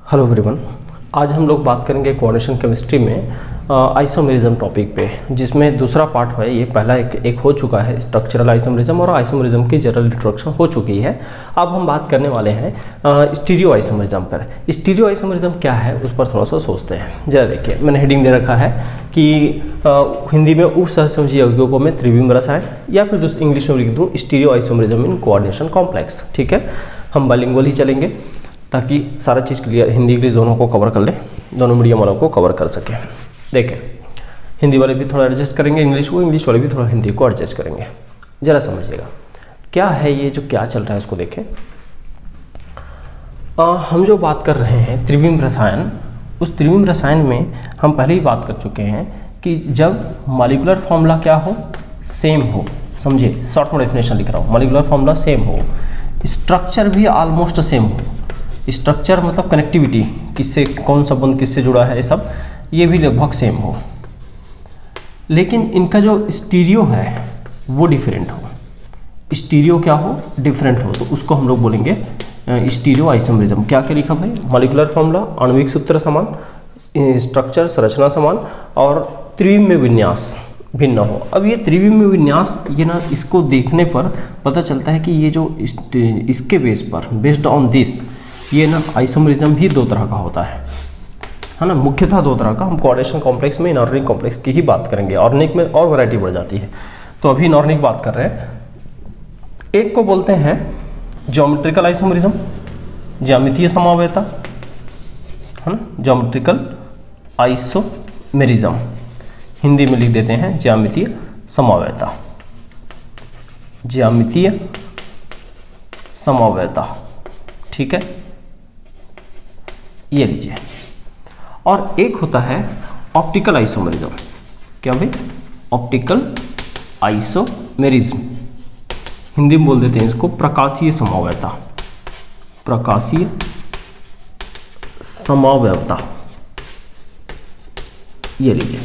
Hello everyone, आज हम लोग बात करेंगे कोऑर्डिनेशन केमिस्ट्री में आइसोमेरिज्म टॉपिक पे, जिसमें दूसरा पार्ट है। ये पहला एक हो चुका है, स्ट्रक्चरल आइसोमेरिज्म, और आइसोमेरिज्म की जनरल इंट्रोडक्शन हो चुकी है। अब हम बात करने वाले हैं स्टीरियो आइसोमेरिज्म पर। स्टीरियो आइसोमेरिज्म क्या है उस पर थोड़ा सा सोचते हैं। जरा देखिए, मैंने हेडिंग दे रखा है कि हिंदी में उपसहसमजीय यौगिकों में त्रिविम रसायन, या फिर इंग्लिश में लिख दूँ stereo isomerism in coordination complex. ठीक है, हम बाइलिंगुअल ही चलेंगे ताकि सारा चीज़ क्लियर, हिंदी इंग्लिश दोनों को कवर कर ले, दोनों मीडियम वालों को कवर कर सकें। देखें, हिंदी वाले भी थोड़ा एडजस्ट करेंगे इंग्लिश को, इंग्लिश वाले भी थोड़ा हिंदी को एडजस्ट करेंगे। ज़रा समझिएगा क्या है ये जो क्या चल रहा है, इसको देखें। हम जो बात कर रहे हैं त्रिविम रसायन, उस त्रिविम रसायन में हम पहले ही बात कर चुके हैं कि जब मॉलिक्यूलर फॉर्मूला क्या हो, सेम हो। समझिए, शॉर्ट में डेफिनेशन लिख रहा हूँ, मॉलिक्यूलर फॉर्मूला सेम हो, स्ट्रक्चर भी ऑलमोस्ट सेम हो। स्ट्रक्चर मतलब कनेक्टिविटी, किससे कौन सा बंध किससे जुड़ा है, ये सब ये भी लगभग सेम हो, लेकिन इनका जो स्टीरियो है वो डिफरेंट हो। स्टीरियो क्या हो, डिफरेंट हो, तो उसको हम लोग बोलेंगे स्टीरियो आइसोमेरिज्म। क्या क्या लिखा भाई, मॉलिक्यूलर फॉर्मूला आणविक सूत्र समान, स्ट्रक्चर संरचना समान, और त्रिविम में विन्यास भिन्न हो। अब ये त्रिविम में विन्यास, ये ना इसको देखने पर पता चलता है कि ये जो इसके बेस पर, बेस्ड ऑन दिस, ये ना आइसोमेरिज्म भी दो तरह का होता है ना, मुख्यतः दो तरह का। हम कोऑर्डिनेशन कॉम्प्लेक्स में इनऑर्गेनिक कॉम्प्लेक्स की ही बात करेंगे, ऑर्गेनिक में और वैरायटी बढ़ जाती है, तो अभी इनऑर्गेनिक बात कर रहे हैं। एक को बोलते हैं ज्योमेट्रिकल आइसोमेरिज्म, ज्यामितीय समावेयता, है ना, ज्योमेट्रिकल आइसोमेरिज्म, हिंदी में लिख देते हैं ज्यामितीय समावेयता, ज्यामितीय समावेयता। ठीक है, ये लीजिए। और एक होता है ऑप्टिकल आइसोमेरिज्म। क्या भाई, ऑप्टिकल आइसोमेरिज्म, हिंदी में बोल देते हैं इसको प्रकाशीय समावेयता, प्रकाशीय समावेयता। ये लीजिए,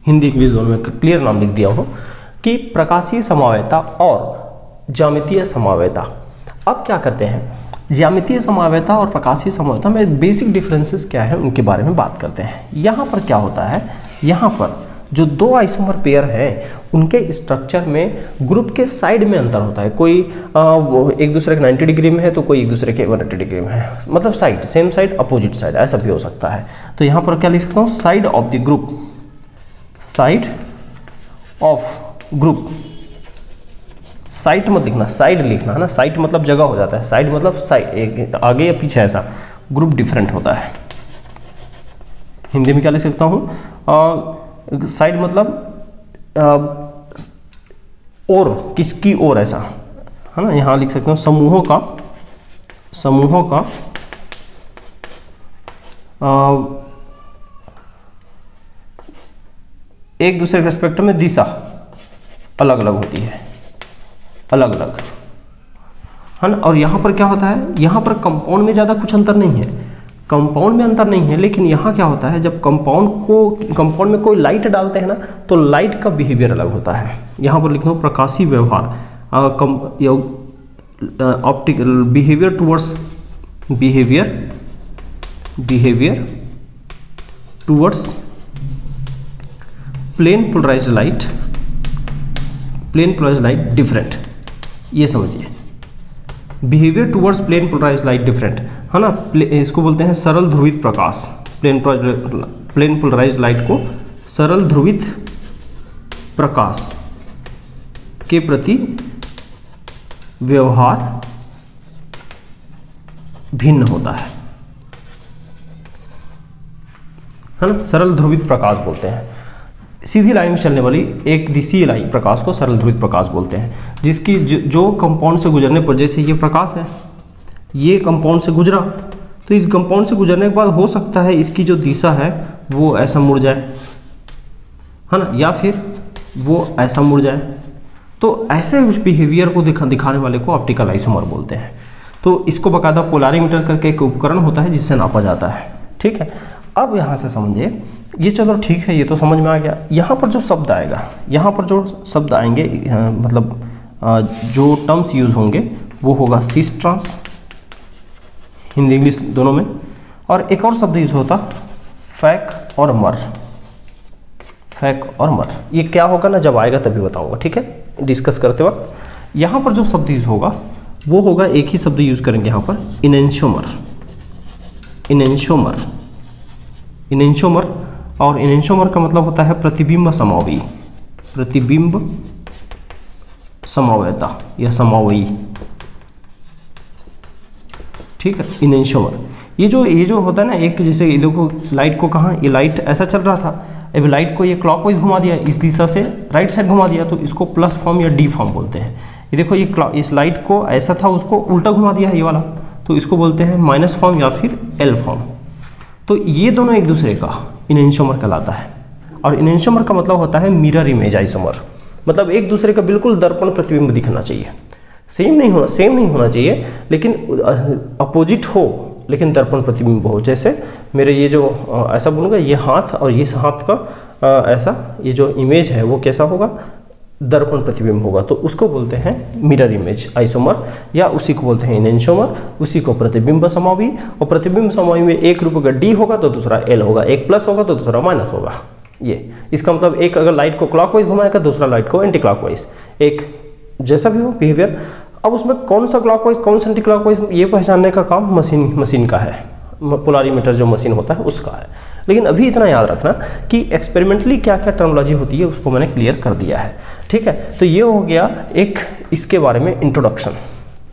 हिंदी इंग्लिश दोनों में क्लियर नाम लिख दिया हूं कि प्रकाशीय समावेयता और ज्यामितीय समावेयता। अब क्या करते हैं, ज्यामितीय समावेयता और प्रकाशीय समावेयता में बेसिक डिफरेंसेस क्या है उनके बारे में बात करते हैं। यहाँ पर क्या होता है, यहाँ पर जो दो आइसोमर पेयर हैं उनके स्ट्रक्चर में ग्रुप के साइड में अंतर होता है। कोई एक दूसरे के 90 डिग्री में है तो कोई एक दूसरे के 180 डिग्री में है, मतलब side, same side opposite side, ऐसा भी हो सकता है। तो यहाँ पर क्या लिख सकता हूँ, side of the group, side of group. Site मत लिखना, साइड लिखना है ना, साइट मतलब जगह हो जाता है, साइड मतलब साइड, एक आगे या पीछे, ऐसा ग्रुप डिफरेंट होता है। हिंदी में क्या लिख सकता हूँ, साइड मतलब और, किसकी ओर, ऐसा है ना। यहाँ लिख सकते हो समूहों का, समूहों का एक दूसरे के रेस्पेक्ट में दिशा अलग अलग होती है, अलग अलग, है ना। और यहाँ पर क्या होता है, यहाँ पर कंपाउंड में ज़्यादा कुछ अंतर नहीं है, कंपाउंड में अंतर नहीं है, लेकिन यहाँ क्या होता है, जब कंपाउंड में कोई लाइट डालते हैं ना, तो लाइट का बिहेवियर अलग होता है। यहाँ पर लिखो प्रकाशीय व्यवहार, optical behaviour towards, behaviour towards plane polarised light, plane polarised light different. ये समझिए, behaviour towards plane polarised light different, है ना। इसको बोलते हैं सरल ध्रुवित प्रकाश, प्लेन पोलराइज्ड लाइट को सरल ध्रुवित प्रकाश के प्रति व्यवहार भिन्न होता है ना। सरल ध्रुवित प्रकाश बोलते हैं, सीधी लाइन में चलने वाली एक दिशीय लाइन प्रकाश को सरल ध्रुवित प्रकाश बोलते हैं, जिसकी जो कंपाउंड से गुजरने पर, जैसे ये प्रकाश है, ये कंपाउंड से गुजरा, तो इस कंपाउंड से गुजरने के बाद हो सकता है इसकी जो दिशा है वो ऐसा मुड़ जाए, है ना, या फिर वो ऐसा मुड़ जाए। तो ऐसे उस बिहेवियर को दिखाने वाले को ऑप्टिकल आइसोमर बोलते हैं। तो इसको बाकायदा पोलैरिमीटर करके एक उपकरण होता है जिससे नापा जाता है। ठीक है, अब यहाँ से समझिए, ये चलो ठीक है, ये तो समझ में आ गया। यहाँ पर जो शब्द आएगा, यहाँ पर जो शब्द आएंगे, मतलब जो टर्म्स यूज होंगे वो होगा सिस ट्रांस, हिंदी इंग्लिश दोनों में, और एक और शब्द यूज होता फैक और मर। फैक और मर ये क्या होगा ना, जब आएगा तभी बताऊंगा, ठीक है, डिस्कस करते वक्त। यहाँ पर जो शब्द यूज होगा वो होगा, एक ही शब्द यूज करेंगे यहाँ पर, इनेंशोमर। इनेंशोमर, इनेंशोमर। और इनेंशोमर का मतलब होता है प्रतिबिंब समावयी, प्रतिबिंब समावयता या समावयी, ठीक है, इनेंशोमर। ये जो होता है ना, एक जैसे ये देखो लाइट को कहाँ, ये लाइट ऐसा चल रहा था, अब लाइट को ये क्लॉकवाइज घुमा दिया, इस दिशा से राइट साइड घुमा दिया, तो इसको प्लस फॉर्म या डी फॉर्म बोलते हैं। ये देखो ये इस लाइट को ऐसा था, उसको उल्टा घुमा दिया है ये वाला, तो इसको बोलते हैं माइनस फॉर्म या फिर एल फॉर्म। तो ये दोनों एक दूसरे का इनेंशोमर कहलाता है। और इनेंशोमर का मतलब होता है मिरर इमेज आइसोमर, मतलब एक दूसरे का बिल्कुल दर्पण प्रतिबिंब दिखना चाहिए, सेम नहीं होना चाहिए, लेकिन अपोजिट हो, लेकिन दर्पण प्रतिबिंब हो। जैसे मेरे ये जो ऐसा बोलूँगा, ये हाथ और इस हाथ का ऐसा ये जो इमेज है वो कैसा होगा, दर्पण प्रतिबिंब होगा, तो उसको बोलते हैं मिरर इमेज आइसोमर, या उसी को बोलते हैं इनेंशोमर, उसी को प्रतिबिंब समावयी। और प्रतिबिंब समावयी में एक रूप का डी होगा तो दूसरा एल होगा, एक प्लस होगा तो दूसरा माइनस होगा। ये इसका मतलब एक अगर लाइट को क्लॉकवाइज घुमाएगा, दूसरा लाइट को एंटी क्लॉकवाइज, एक जैसा भी हो बिहेवियर। अब उसमें कौन सा क्लॉकवाइज कौन सा एंटी क्लॉकवाइज ये पहचानने का काम मशीन का है, पोलारीमीटर जो मशीन होता है उसका है। लेकिन अभी इतना याद रखना कि एक्सपेरिमेंटली क्या क्या टर्मिनोलॉजी होती है उसको मैंने क्लियर कर दिया है, ठीक है। तो ये हो गया एक इसके बारे में इंट्रोडक्शन।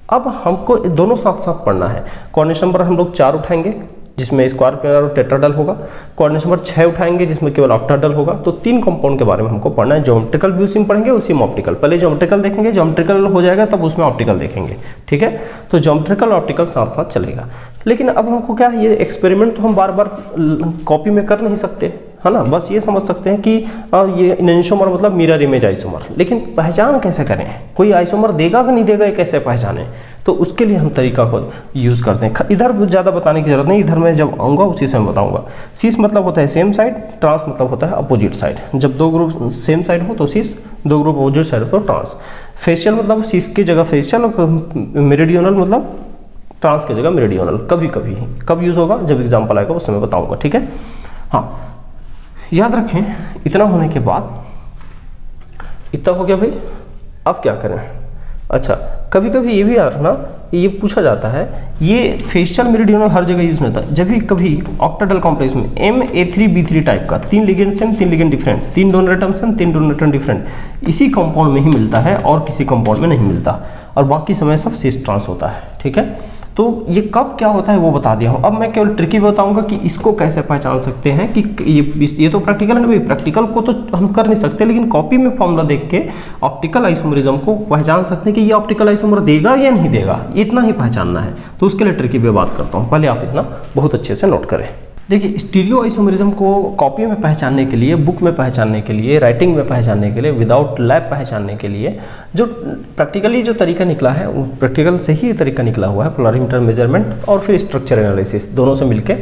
अब हमको दोनों साथ साथ पढ़ना है। कोऑर्डिनेशन नंबर हम लोग 4 उठाएंगे जिसमें स्क्वायर प्लेनर और टेट्राहेड्रल होगा। कोऑर्डिनेशन नंबर 6 उठाएंगे जिसमें केवल ऑक्टाहेड्रल होगा। तो 3 कंपाउंड के बारे में हमको पढ़ना है। ज्योमेट्रिकल भी उसी में पढ़ेंगे, उसी में ऑप्टिकल। पहले ज्योमेट्रिकल देखेंगे, ज्योमेट्रिकल हो जाएगा तब उसमें ऑप्टिकल देखेंगे, ठीक है। तो ज्योमेट्रिकल और ऑप्टिकल साथ साथ चलेगा। लेकिन अब हमको क्या है, ये एक्सपेरिमेंट तो हम बार बार कॉपी में कर नहीं सकते, है ना। बस ये समझ सकते हैं कि ये इनेंशोमर मतलब मिरर इमेज आइसोमर। लेकिन पहचान कैसे करें, कोई आइसोमर देगा कि नहीं देगा, ये कैसे पहचाने, तो उसके लिए हम तरीका को यूज़ करते हैं। इधर ज़्यादा बताने की जरूरत नहीं, इधर मैं जब आऊँगा उसी से मैं बताऊँगा। सीस मतलब होता है सेम साइड, ट्रांस मतलब होता है अपोजिट साइड। जब 2 ग्रुप सेम साइड हो तो सीस, 2 ग्रुप अपोजिट साइड हो तो ट्रांस। फेशियल मतलब सीस की जगह फेशियल, और मेरिडियनल मतलब ट्रांस की जगह मेरिडियनल। कभी कभी कब यूज़ होगा, जब एग्जाम्पल आएगा उस समय बताऊँगा, ठीक है। हाँ, याद रखें। इतना होने के बाद, इतना हो गया भाई, अब क्या करें। अच्छा, कभी कभी ये भी याद रखना, ये पूछा जाता है, ये फेशियल मेरिडियनल हर जगह यूज नहीं होता। जब भी कभी ऑक्टाहेड्रल कॉम्प्लेक्स में MA3B3 टाइप का 3 ligand same 3 ligand different, 3 donor atom same 3 donor atom different, इसी कंपाउंड में ही मिलता है और किसी कंपाउंड में नहीं मिलता, और बाकी समय सब सिस ट्रांस होता है, ठीक है। तो ये कब क्या होता है वो बता दिया हूँ। अब मैं केवल ट्रिकी बताऊंगा कि इसको कैसे पहचान सकते हैं कि ये तो प्रैक्टिकल है ना भाई, प्रैक्टिकल को तो हम कर नहीं सकते, लेकिन कॉपी में फॉर्मूला देख के ऑप्टिकल आइसोमरिज्म को पहचान सकते हैं कि ये ऑप्टिकल आइसोमर देगा या नहीं देगा, इतना ही पहचानना है। तो उसके लिए ट्रिकी पे बात करता हूँ, पहले आप इतना बहुत अच्छे से नोट करें। देखिए, स्टीरियो आइसोमरिज्म को कॉपी में पहचानने के लिए, बुक में पहचानने के लिए, राइटिंग में पहचानने के लिए, विदाउट लैब पहचानने के लिए जो प्रैक्टिकली जो तरीका निकला है, वो प्रैक्टिकल से ही तरीका निकला हुआ है। पोलरिमीटर मेजरमेंट और फिर स्ट्रक्चर एनालिसिस, दोनों से मिलके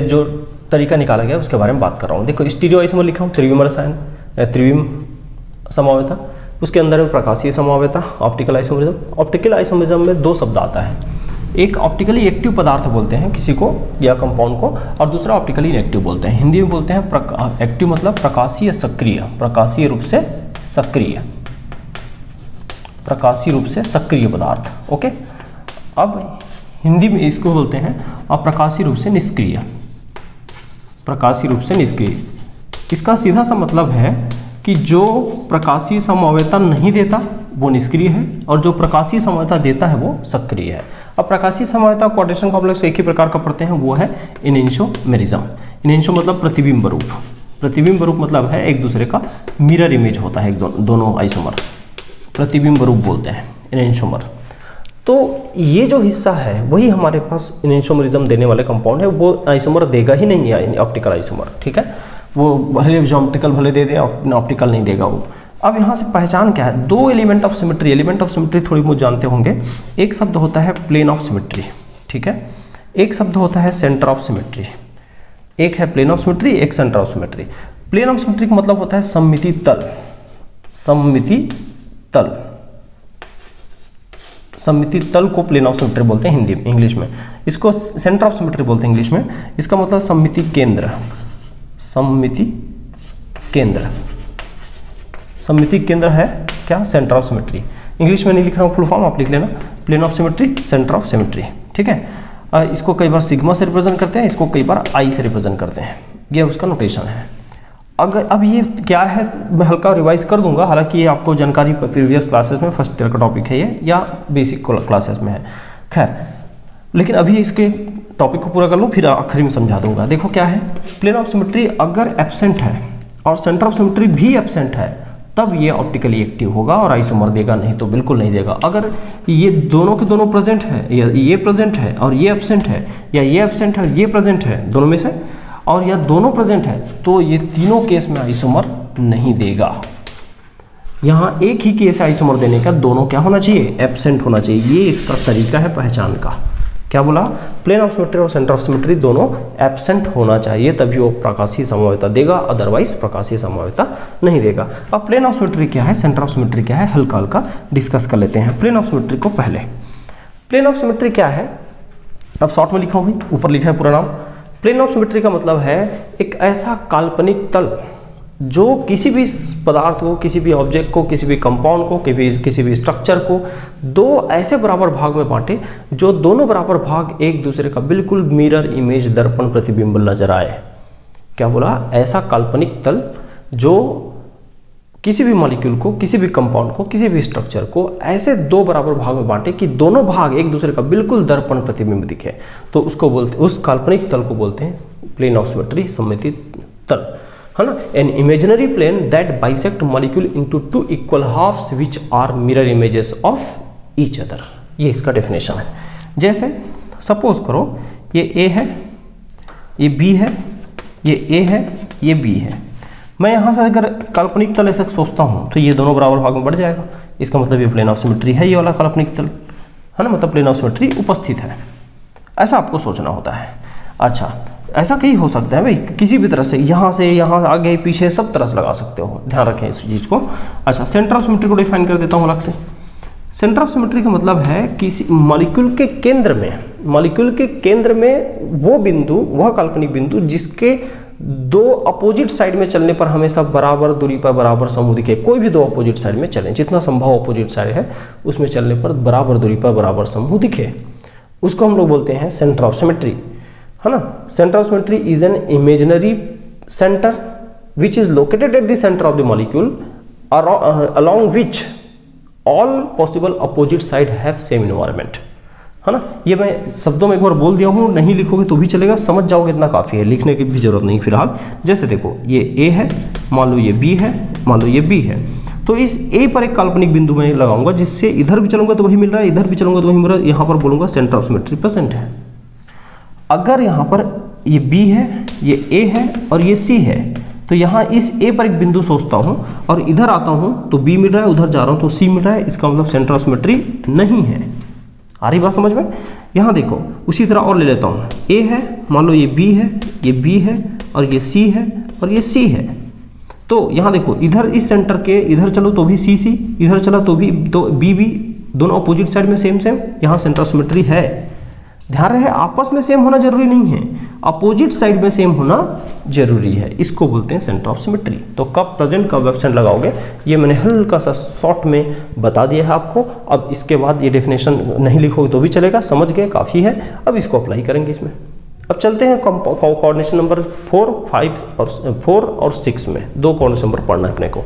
जो तरीका निकाला गया उसके बारे में बात कर रहा हूँ। देखो, स्टीरियो आइसोमर लिखा हूँ, त्रिविम रसायन, त्रिविम समावयता, उसके अंदर में प्रकाशीय समावयता, ऑप्टिकल आइसोमरिज्म। ऑप्टिकल आइसोमरिज्म में 2 शब्द आता है, एक ऑप्टिकली एक्टिव पदार्थ बोलते हैं किसी को या कंपाउंड को, और दूसरा ऑप्टिकली इनएक्टिव बोलते हैं। हिंदी में बोलते हैं एक्टिव मतलब प्रकाशीय सक्रिय, प्रकाशीय रूप से सक्रिय, प्रकाशीय रूप से सक्रिय पदार्थ, ओके। अब हिंदी में इसको बोलते हैं अप्रकाशीय रूप से निष्क्रिय, प्रकाशीय रूप से निष्क्रिय। इसका सीधा सा मतलब है कि जो प्रकाशीय समवयता नहीं देता वो निष्क्रिय है, और जो प्रकाशीय समवयता देता है वो सक्रिय है। अब प्रकाशीय समवयता कोऑर्डिनेशन कॉम्प्लेक्स एक ही प्रकार का पढ़ते हैं, वो है इनेंशोमेरिज्म। इनेंशो मतलब प्रतिबिंब रूप, प्रतिबिंब रूप मतलब है एक दूसरे का मिरर इमेज होता है, दोनों आइसोमर, प्रतिबिंब रूप बोलते हैं इनेंशोमर। तो ये जो हिस्सा है वही हमारे पास इनेंशोमेरिज्म देने वाले कंपाउंड है, वो आइसोमर देगा ही नहीं है ऑप्टिकल आइसोमर, ठीक है। वो भले ज्योमेट्रिकल भले दे दे, ऑप्टिकल नहीं देगा वो। अब यहाँ से पहचान क्या है, 2 element of symmetry, element of symmetry थोड़ी बहुत जानते होंगे। एक शब्द होता है प्लेन ऑफ सिमेट्री, ठीक है, एक शब्द होता है सेंटर ऑफ सिमेट्री। एक है प्लेन ऑफ सिमेट्री, एक centre of symmetry. Plane of symmetry का मतलब होता है सममिति तल, सममिति तल, सममिति तल को प्लेन ऑफ सिमेट्री बोलते हैं हिंदी में, इंग्लिश में। इसको सेंटर ऑफ सिमेट्री बोलते हैं इंग्लिश में। इसका मतलब सममिति केंद्र, सममिति केंद्र, सममिति केंद्र है क्या, सेंटर ऑफ सिमेट्री। इंग्लिश में नहीं लिख रहा हूँ फुल फॉर्म, आप लिख लेना, plane of symmetry, centre of symmetry, ठीक है। इसको कई बार सिग्मा से रिप्रेजेंट करते हैं, इसको कई बार आई से रिप्रेजेंट करते हैं, ये उसका नोटेशन है। अगर अब ये क्या है, मैं हल्का रिवाइज कर दूंगा, हालांकि ये आपको जानकारी प्रीवियस क्लासेस में फर्स्ट ईयर का टॉपिक है ये, या बेसिक क्लासेस में है, खैर। लेकिन अभी इसके टॉपिक को पूरा कर लूँ, फिर आखिरी में समझा दूंगा। देखो क्या है, प्लेन ऑफ सिमेट्री अगर एब्सेंट है और सेंटर ऑफ सिमेट्री भी एब्सेंट है, तब ये ऑप्टिकली एक्टिव होगा और आइसोमर देगा, नहीं तो बिल्कुल नहीं देगा। अगर ये दोनों के दोनों प्रेजेंट है, या ये प्रेजेंट है और ये एब्सेंट है, या ये एब्सेंट है और ये प्रेजेंट है, दोनों में से, और या दोनों प्रेजेंट है, तो ये तीनों केस में आइसोमर नहीं देगा। यहाँ एक ही केस आइसोमर देने का, दोनों क्या होना चाहिए, एब्सेंट होना चाहिए। ये इसका तरीका है पहचान का। क्या बोला, प्लेन ऑफ सिमेट्री और सेंटर ऑफ सिमेट्री दोनों एब्सेंट होना चाहिए, तभी वो प्रकाशीय समवायता देगा, अदरवाइज प्रकाशीय समवायता नहीं देगा। अब प्लेन ऑफ सिमेट्री क्या है, सेंटर ऑफ सिमेट्री क्या है, हल्का हल्का डिस्कस कर लेते हैं। प्लेन ऑफ सिमेट्री को पहले, प्लेन ऑफ सिमेट्री क्या है, अब शॉर्ट में लिखा हूँ, ऊपर लिखा है पूरा नाम। प्लेन ऑफ सिमेट्री का मतलब है एक ऐसा काल्पनिक तल जो किसी भी पदार्थ को, किसी भी ऑब्जेक्ट को, किसी भी कंपाउंड को, किसी भी स्ट्रक्चर को दो ऐसे बराबर भाग में बांटे जो दोनों बराबर भाग एक दूसरे का बिल्कुल मिरर इमेज, दर्पण प्रतिबिंब नजर आए। क्या बोला, ऐसा काल्पनिक तल जो किसी भी मॉलिक्यूल को, किसी भी कंपाउंड को, किसी भी स्ट्रक्चर को ऐसे दो बराबर भाग में बांटे कि दोनों भाग एक दूसरे का बिल्कुल दर्पण प्रतिबिंब दिखे, तो उसको बोलते, उस काल्पनिक तल को बोलते हैं प्लेन ऑफ सिमेट्री, सममिति तल, है ना। An imaginary plane that bisect molecule into two equal halves which are mirror images of each other, ये इसका डेफिनेशन है। जैसे सपोज करो ये ए है, ये बी है, ये ए है, ये बी है। मैं यहाँ से अगर काल्पनिक तल ऐसा सोचता हूँ तो ये दोनों बराबर भाग में बढ़ जाएगा, इसका मतलब ये प्लेन ऑफ सिमेट्री है, ये वाला काल्पनिक तल, है ना, मतलब प्लेन ऑफ सिमेट्री उपस्थित है, ऐसा आपको सोचना होता है। अच्छा, ऐसा कहीं हो सकता है भाई, किसी भी तरह से, यहाँ से यहाँ आगे पीछे सब तरह से लगा सकते हो, ध्यान रखें इस चीज़ को। अच्छा, सेंटर ऑफ सिमेट्री को डिफाइन कर देता हूँ अलग से। सेंटर ऑफ सिमेट्री का मतलब है किसी मॉलिक्यूल के केंद्र में, मॉलिक्यूल के केंद्र में वो बिंदु, वह काल्पनिक बिंदु जिसके दो अपोजिट साइड में चलने पर हमेशा बराबर दूरी पर बराबर समूह दिखे। कोई भी दो अपोजिट साइड में चलें, जितना संभव अपोजिट साइड है उसमें चलने पर बराबर दूरी पर बराबर समूह दिखे, उसको हम लोग बोलते हैं सेंटर ऑफ सिमेट्री, है ना। Centre of symmetry is an imaginary centre which is located at the centre of the molecule along which all possible opposite side have same environment, है ना। ये मैं शब्दों में एक बार बोल दिया हूँ, नहीं लिखोगे तो भी चलेगा, समझ जाओगे इतना काफ़ी है, लिखने की भी जरूरत नहीं फिलहाल। जैसे देखो ये ए है, मान लो ये बी है, मान लो ये बी है, तो इस ए पर एक काल्पनिक बिंदु मैं लगाऊंगा, जिससे इधर भी चलूंगा तो वही मिल रहा है, इधर भी चलूंगा तो वही मिल रहा है, यहाँ पर बोलूंगा सेंटर ऑफ सिमेट्री प्रेजेंट है। अगर यहाँ पर ये बी है, ये ए है और ये सी है, तो यहाँ इस ए पर एक बिंदु सोचता हूँ और इधर आता हूँ तो बी मिल रहा है, उधर जा रहा हूँ तो सी मिल रहा है, इसका मतलब सेंटर ऑफ सिमेट्री नहीं है। आ रही बात समझ में। यहाँ देखो उसी तरह और ले लेता हूँ, ए है, मान लो ये बी है, ये बी है और ये सी है और ये सी है, तो यहाँ देखो इधर इस सेंटर के इधर चलो तो भी सी सी, इधर चला तो भी तो बी बी, दोनों अपोजिट साइड में सेम सेम, यहाँ सेंटर ऑफ सिमेट्री है। ध्यान रहे आपस में सेम होना जरूरी नहीं है, अपोजिट साइड में सेम होना जरूरी है, इसको बोलते हैं सेंटर ऑफ सिमेट्री। तो कब प्रेजेंट कब एब्सेंट लगाओगे ये मैंने हल्का सा शॉर्ट में बता दिया है आपको। अब इसके बाद ये डेफिनेशन नहीं लिखोगे तो भी चलेगा, समझ गए काफ़ी है। अब इसको अप्लाई करेंगे इसमें। अब चलते हैं कोऑर्डिनेशन नंबर 4, 5 और 4 और 6 में, दो कोऑर्डिनेशन नंबर पढ़ना है अपने को।